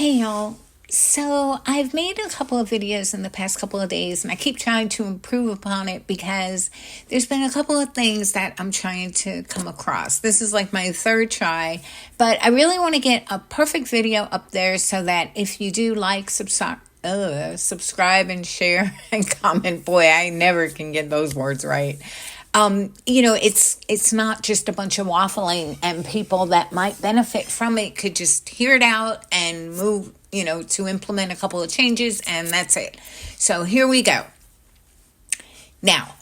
Hey y'all. So I've made a couple of videos in the past couple of days and I keep trying to improve upon it because there's been a couple of things that I'm trying to come across. This is like my third try, but I really want to get a perfect video up there so that if you do like, subscribe and share and comment. Boy, I never can get those words right. It's not just a bunch of waffling, and people that might benefit from it could just hear it out and move, to implement a couple of changes, and that's it. So here we go. Now,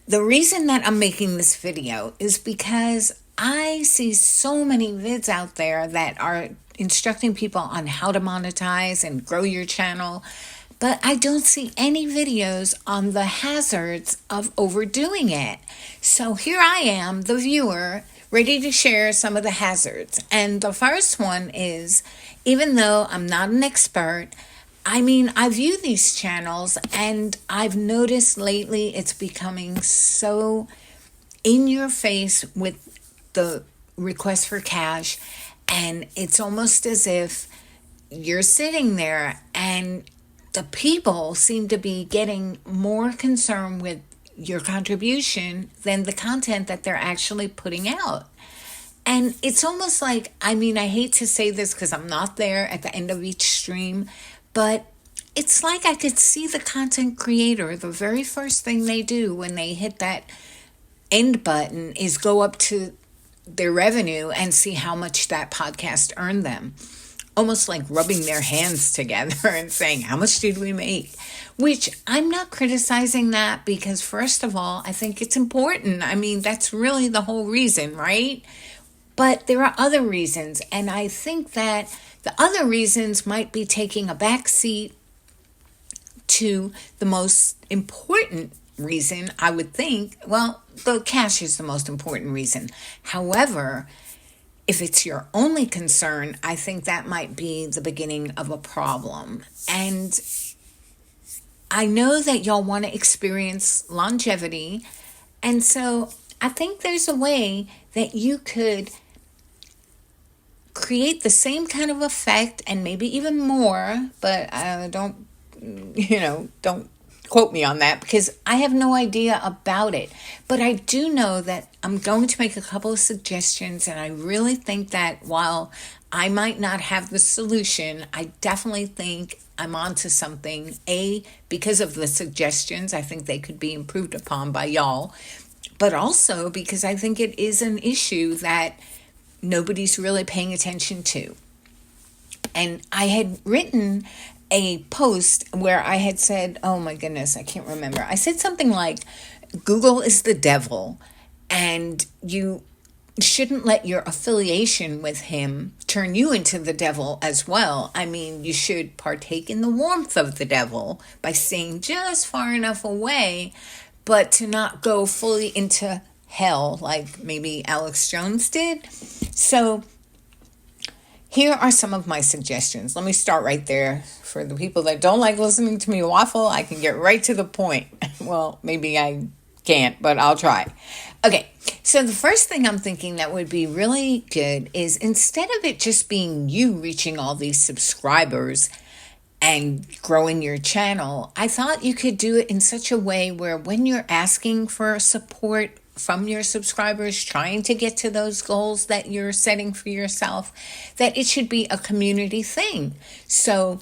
the reason that I'm making this video is because I see so many vids out there that are instructing people on how to monetize and grow your channel, but I don't see any videos on the hazards of overdoing it. So here I am, the viewer, ready to share some of the hazards. And the first one is, even though I'm not an expert, I view these channels and I've noticed lately it's becoming so in your face with the request for cash. And it's almost as if you're sitting there and the people seem to be getting more concerned with your contribution than the content that they're actually putting out. And it's almost like, I hate to say this because I'm not there at the end of each stream, but it's like I could see the content creator, the very first thing they do when they hit that end button is go up to their revenue and see how much that podcast earned them. Almost like rubbing their hands together and saying, how much did we make? Which I'm not criticizing that because, first of all, I think it's important. That's really the whole reason, right? But there are other reasons. And I think that the other reasons might be taking a back seat to the most important reason, I would think. Well, the cash is the most important reason. However, if it's your only concern, I think that might be the beginning of a problem. And I know that y'all want to experience longevity. And so I think there's a way that you could create the same kind of effect and maybe even more, but don't quote me on that because I have no idea about it. But I do know that I'm going to make a couple of suggestions, and I really think that while I might not have the solution, I definitely think I'm onto something. Because of the suggestions, I think they could be improved upon by y'all, but also because I think it is an issue that nobody's really paying attention to. And I had written a post where I had said, oh my goodness, I can't remember. I said something like, Google is the devil, and you shouldn't let your affiliation with him turn you into the devil as well. You should partake in the warmth of the devil by staying just far enough away, but to not go fully into hell like maybe Alex Jones did. So here are some of my suggestions. Let me start right there. For the people that don't like listening to me waffle, I can get right to the point. Well, maybe I can't, but I'll try. Okay, so the first thing I'm thinking that would be really good is, instead of it just being you reaching all these subscribers and growing your channel, I thought you could do it in such a way where when you're asking for support from your subscribers, trying to get to those goals that you're setting for yourself, that it should be a community thing. So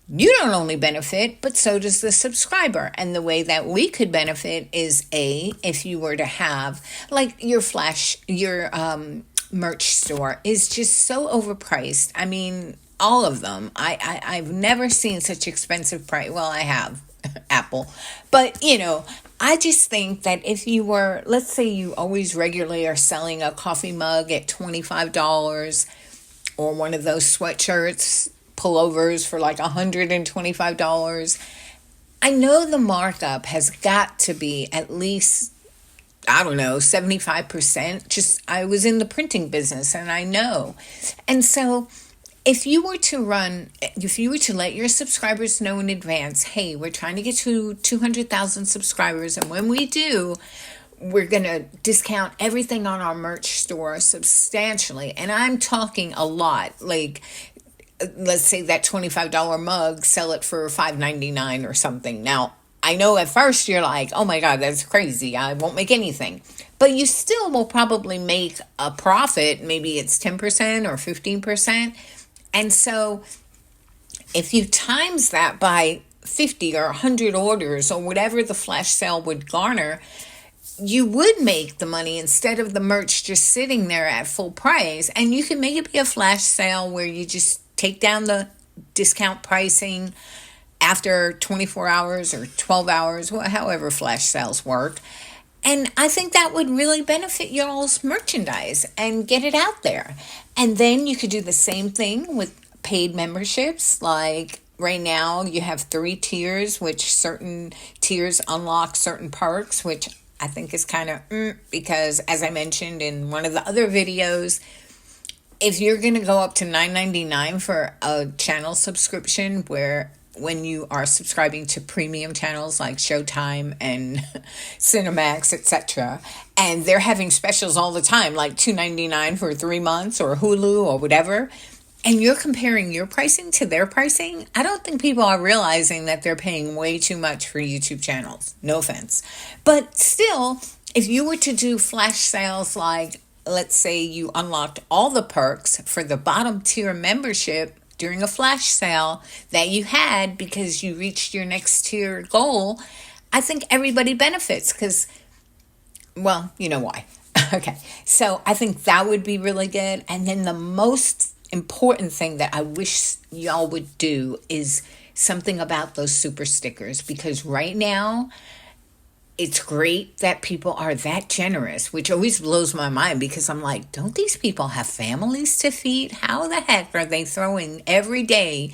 you don't only benefit, but so does the subscriber. And the way that we could benefit is, if you were to have, like, your merch store is just so overpriced. All of them. I've never seen such expensive price. Well, I have Apple, but I just think that if you were, let's say you always regularly are selling a coffee mug at $25, or one of those sweatshirts, pullovers for like $125. I know the markup has got to be at least, 75%. I was in the printing business and I know. And so if you were to let your subscribers know in advance, hey, we're trying to get to 200,000 subscribers, and when we do, we're going to discount everything on our merch store substantially. And I'm talking a lot, like let's say that $25 mug, sell it for $5.99 or something. Now, I know at first you're like, oh my God, that's crazy. I won't make anything. But you still will probably make a profit. Maybe it's 10% or 15%. And so if you times that by 50 or 100 orders or whatever the flash sale would garner, you would make the money instead of the merch just sitting there at full price. And you can make it be a flash sale where you just take down the discount pricing after 24 hours or 12 hours, however flash sales work. And I think that would really benefit your all's merchandise and get it out there. And then you could do the same thing with paid memberships. Like right now you have 3 tiers, which certain tiers unlock certain perks, which I think is kind of because, as I mentioned in one of the other videos, if you're going to go up to $9.99 for a channel subscription, where when you are subscribing to premium channels like Showtime and Cinemax, etc., and they're having specials all the time, like $2.99 for 3 months or Hulu or whatever, and you're comparing your pricing to their pricing, I don't think people are realizing that they're paying way too much for YouTube channels. No offense. But still, if you were to do flash sales, like let's say you unlocked all the perks for the bottom tier membership during a flash sale that you had because you reached your next tier goal, I think everybody benefits because, well, you know why. Okay, so I think that would be really good. And then the most important thing that I wish y'all would do is something about those super stickers, because right now it's great that people are that generous, which always blows my mind because I'm like, don't these people have families to feed? How the heck are they throwing every day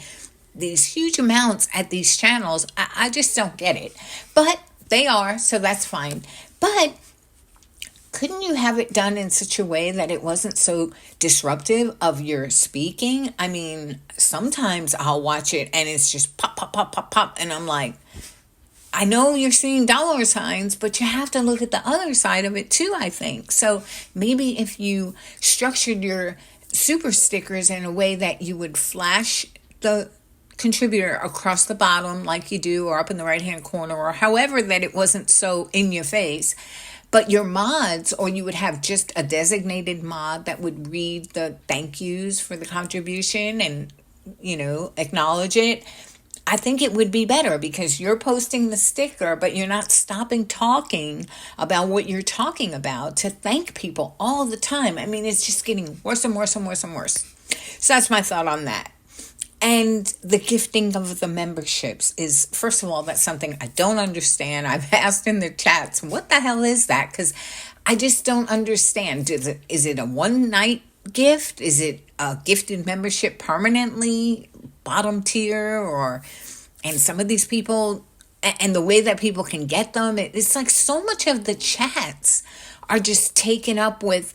these huge amounts at these channels? I just don't get it. But they are, so that's fine. But couldn't you have it done in such a way that it wasn't so disruptive of your speaking? I mean, sometimes I'll watch it and it's just pop, pop, pop, pop, pop. And I'm like, I know you're seeing dollar signs, but you have to look at the other side of it too, I think. So maybe if you structured your super stickers in a way that you would flash the contributor across the bottom like you do, or up in the right-hand corner, or however, that it wasn't so in your face. But your mods, or you would have just a designated mod that would read the thank yous for the contribution and, acknowledge it. I think it would be better because you're posting the sticker, but you're not stopping talking about what you're talking about to thank people all the time. I mean, it's just getting worse and worse and worse and worse. So that's my thought on that. And the gifting of the memberships is, first of all, that's something I don't understand. I've asked in the chats, what the hell is that? Because I just don't understand. Is it a one-night gift? Is it a gifted membership permanently, bottom tier? And some of these people, and the way that people can get them, it's like so much of the chats are just taken up with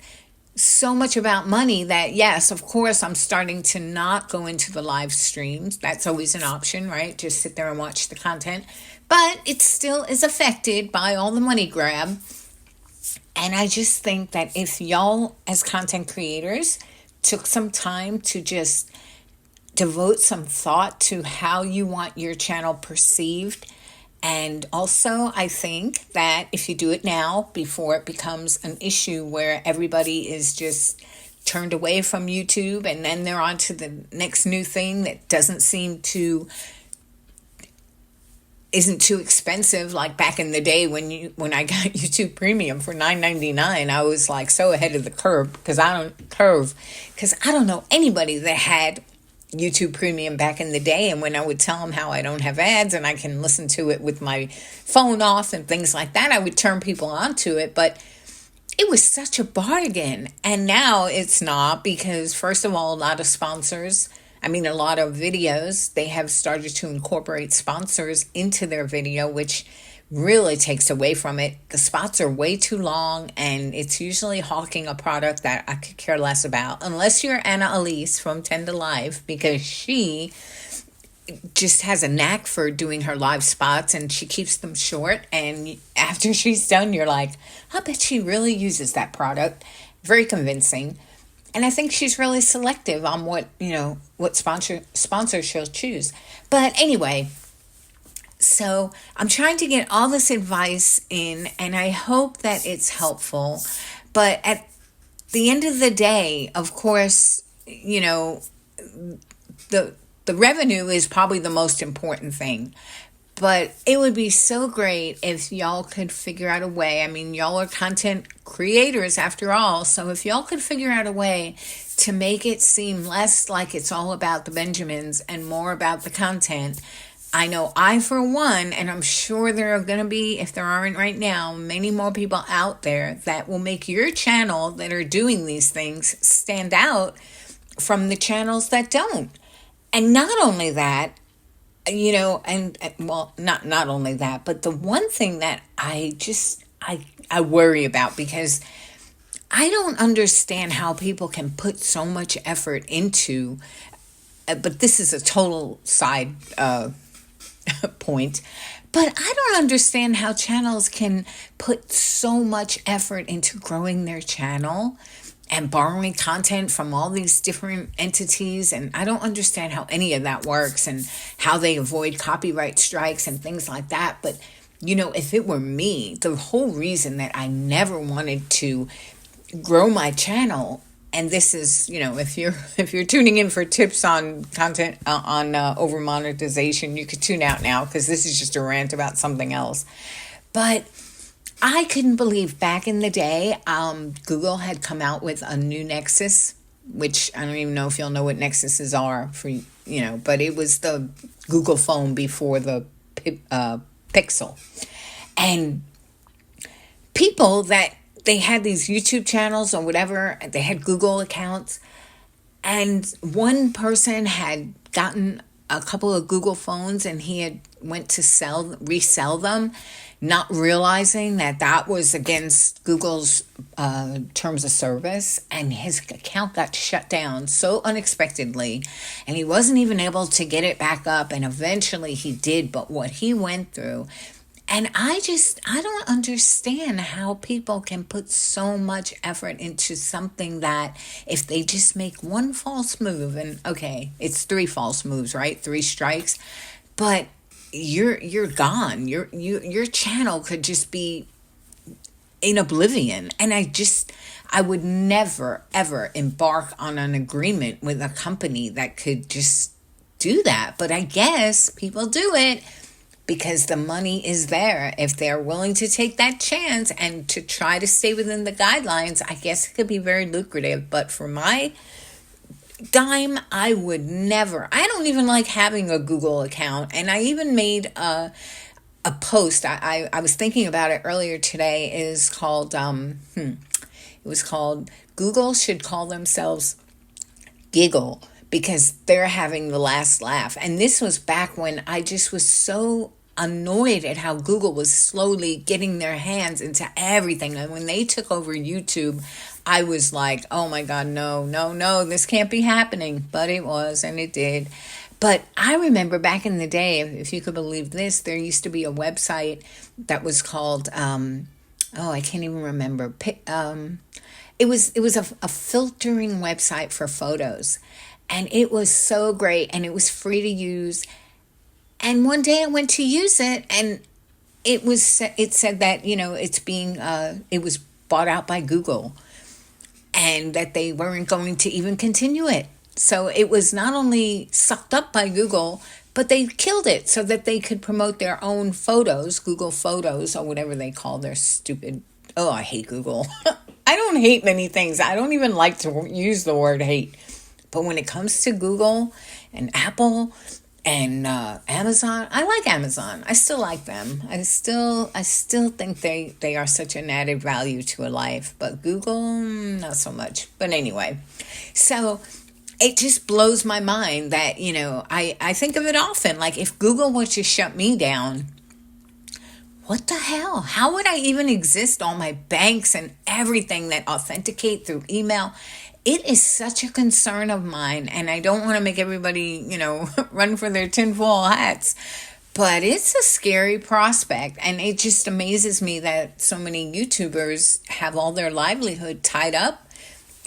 so much about money that, yes, of course, I'm starting to not go into the live streams. That's always an option, right? Just sit there and watch the content. But it still is affected by all the money grab. And I just think that if y'all as content creators took some time to just devote some thought to how you want your channel perceived. And also, I think that if you do it now, before it becomes an issue where everybody is just turned away from YouTube and then they're on to the next new thing that isn't too expensive. Like back in the day when I got YouTube Premium for $9.99, I was like so ahead of the curve because I don't know anybody that had YouTube Premium back in the day. And when I would tell them how I don't have ads and I can listen to it with my phone off and things like that, I would turn people onto it. But it was such a bargain. And now it's not, because first of all, a lot of videos, they have started to incorporate sponsors into their video, which really takes away from it. The spots are way too long, and it's usually hawking a product that I could care less about, unless you're Anna Elise from 10 to Live, because she just has a knack for doing her live spots and she keeps them short. And after she's done, you're like, I bet she really uses that product. Very convincing. And I think she's really selective on what sponsor she'll choose. But anyway, so I'm trying to get all this advice in, and I hope that it's helpful. But at the end of the day, of course, the the revenue is probably the most important thing. But it would be so great if y'all could figure out a way. I mean, y'all are content creators after all. So if y'all could figure out a way to make it seem less like it's all about the Benjamins and more about the content, I know I, for one, and I'm sure there are going to be, if there aren't right now, many more people out there that will make your channel that are doing these things stand out from the channels that don't. And not only that, not only that, but the one thing that I worry about, because I don't understand how people can put so much effort into, but this is a total side point, but I don't understand how channels can put so much effort into growing their channel and borrowing content from all these different entities. And I don't understand how any of that works and how they avoid copyright strikes and things like that. But, if it were me, the whole reason that I never wanted to grow my channel, and this is, if you're tuning in for tips on content, on over monetization, you could tune out now, because this is just a rant about something else. But I couldn't believe back in the day, Google had come out with a new Nexus, which I don't even know if you'll know what Nexuses are but it was the Google phone before the Pixel. And people that they had these YouTube channels or whatever, they had Google accounts, and one person had gotten a couple of Google phones and he had went to resell them, not realizing that was against Google's terms of service, and his account got shut down so unexpectedly, and he wasn't even able to get it back up, and eventually he did. But what he went through, and I don't understand how people can put so much effort into something that if they just make one false move, and okay, it's 3 false moves, right? 3 strikes, but you're gone. Your channel could just be in oblivion. And I would never ever embark on an agreement with a company that could just do that. But I guess people do it because the money is there. If they're willing to take that chance and to try to stay within the guidelines, I guess it could be very lucrative. But for my dime, I would never. I don't even like having a Google account. And I even made a post. I was thinking about it earlier today. It is called, it was called Google Should Call Themselves Giggle, because they're having the last laugh. And this was back when I just was so annoyed at how Google was slowly getting their hands into everything. And when they took over YouTube, I was like, oh my God, no, this can't be happening. But it was, and it did. But I remember back in the day, if you could believe this, there used to be a website that was called, I can't even remember. It was a filtering website for photos. And it was so great, and it was free to use. And one day I went to use it, and it said that, it was bought out by Google, and that they weren't going to even continue it. So it was not only sucked up by Google, but they killed it so that they could promote their own photos, Google Photos, or whatever they call their stupid. Oh, I hate Google. I don't hate many things. I don't even like to use the word hate. But when it comes to Google and Apple and Amazon, I like Amazon. I still like them. I still think they are such an added value to a life. But Google, not so much. But anyway, so it just blows my mind that, I think of it often. Like, if Google were to shut me down, what the hell? How would I even exist? All my banks and everything that authenticate through email. It is such a concern of mine, and I don't want to make everybody, run for their tinfoil hats, but it's a scary prospect, and it just amazes me that so many YouTubers have all their livelihood tied up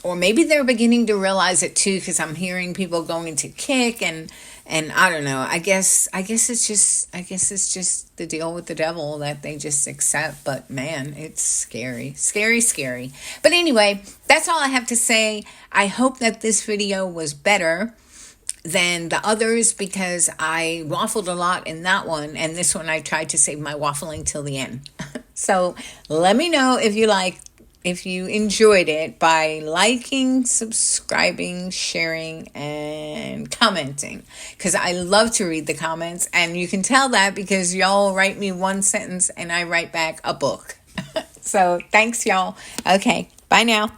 or maybe they're beginning to realize it too, because I'm hearing people going into kick, and I don't know. I guess it's just the deal with the devil that they just accept. But man, it's scary, scary, scary. But anyway, that's all I have to say. I hope that this video was better than the others, because I waffled a lot in that one, and this one I tried to save my waffling till the end. So let me know if you enjoyed it by liking, subscribing, sharing, and commenting, because I love to read the comments, and you can tell that because y'all write me one sentence and I write back a book. So thanks, y'all. Okay, bye now.